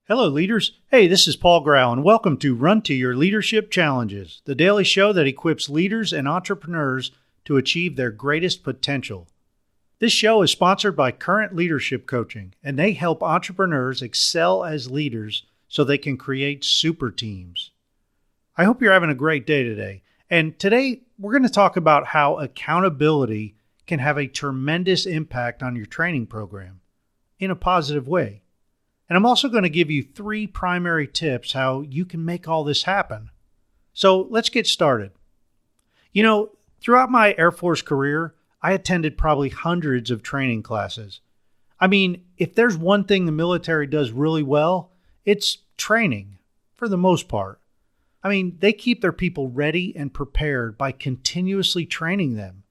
Hello, leaders. Hey, this is Paul Grau, and welcome to Run to Your Leadership Challenges, the daily show that equips leaders and entrepreneurs to achieve their greatest potential. This show is sponsored by Current Leadership Coaching, and they help entrepreneurs excel as leaders so they can create super teams. I hope you're having a great day today. And today, we're going to talk about how accountability can have a tremendous impact on your training program in a positive way. And I'm also going to give you 3 primary tips how you can make all this happen. So let's get started. You know, throughout my Air Force career, I attended probably hundreds of training classes. I mean, if there's one thing the military does really well, it's training, for the most part. I mean, they keep their people ready and prepared by continuously training them.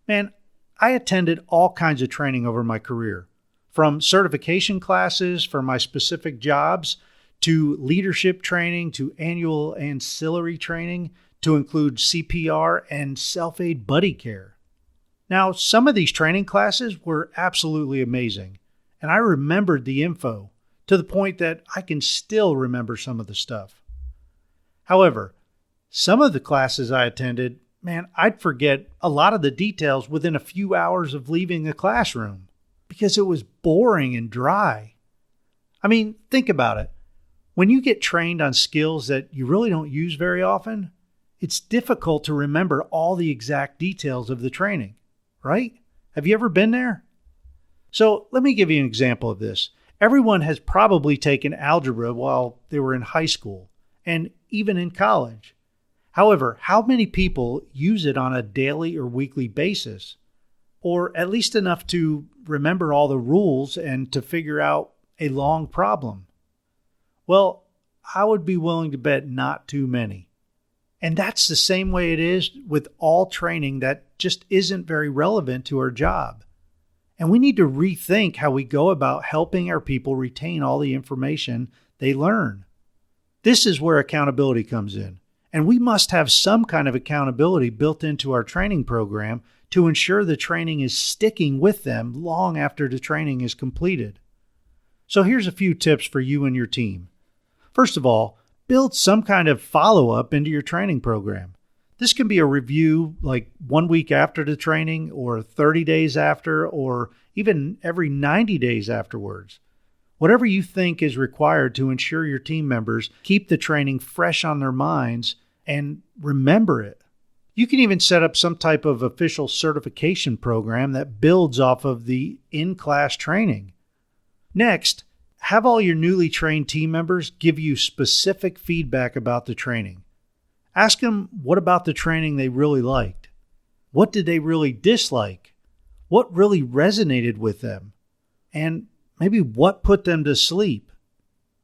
Man, I attended all kinds of training over my career. From certification classes for my specific jobs, to leadership training, to annual ancillary training, to include CPR and self-aid buddy care. Now, some of these training classes were absolutely amazing, and I remembered the info to the point that I can still remember some of the stuff. However, some of the classes I attended, man, I'd forget a lot of the details within a few hours of leaving the classroom, because it was boring and dry. I mean, think about it. When you get trained on skills that you really don't use very often, it's difficult to remember all the exact details of the training, right? Have you ever been there? So let me give you an example of this. Everyone has probably taken algebra while they were in high school and even in college. However, how many people use it on a daily or weekly basis? Or at least enough to remember all the rules and to figure out a long problem? Well, I would be willing to bet not too many. And that's the same way it is with all training that just isn't very relevant to our job. And we need to rethink how we go about helping our people retain all the information they learn. This is where accountability comes in. And we must have some kind of accountability built into our training program to ensure the training is sticking with them long after the training is completed. So here's a few tips for you and your team. First of all, build some kind of follow-up into your training program. This can be a review like 1 week after the training, or 30 days after, or even every 90 days afterwards. Whatever you think is required to ensure your team members keep the training fresh on their minds and remember it. You can even set up some type of official certification program that builds off of the in-class training. Next, have all your newly trained team members give you specific feedback about the training. Ask them what about the training they really liked. What did they really dislike? What really resonated with them? And maybe what put them to sleep?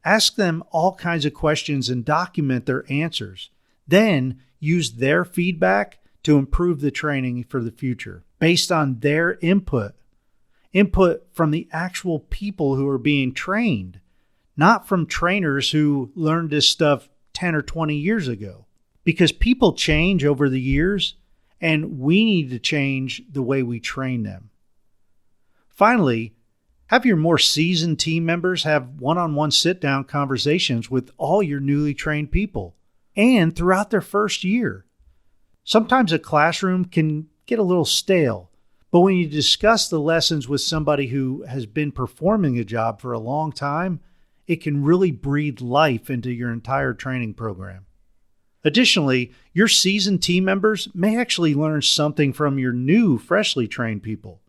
Ask them all kinds of questions and document their answers. Then use their feedback to improve the training for the future based on their input from the actual people who are being trained, not from trainers who learned this stuff 10 or 20 years ago. Because people change over the years, and we need to change the way we train them. Finally, have your more seasoned team members have one-on-one sit-down conversations with all your newly trained people and throughout their first year. Sometimes a classroom can get a little stale, but when you discuss the lessons with somebody who has been performing a job for a long time, it can really breathe life into your entire training program. Additionally, your seasoned team members may actually learn something from your new, freshly trained people.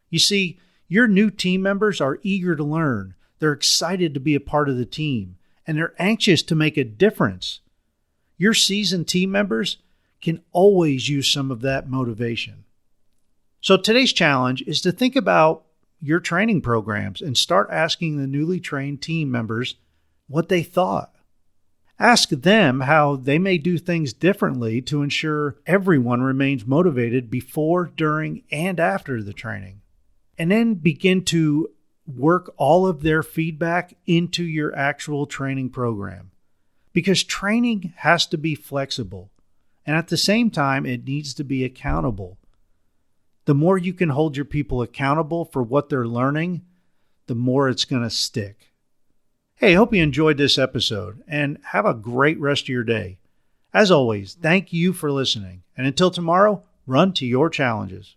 You see, your new team members are eager to learn. They're excited to be a part of the team, and they're anxious to make a difference. Your seasoned team members can always use some of that motivation. So today's challenge is to think about your training programs and start asking the newly trained team members what they thought. Ask them how they may do things differently to ensure everyone remains motivated before, during, and after the training. And then begin to work all of their feedback into your actual training program. Because training has to be flexible, and at the same time, it needs to be accountable. The more you can hold your people accountable for what they're learning, the more it's going to stick. Hey, hope you enjoyed this episode and have a great rest of your day. As always, thank you for listening. And until tomorrow, run to your challenges.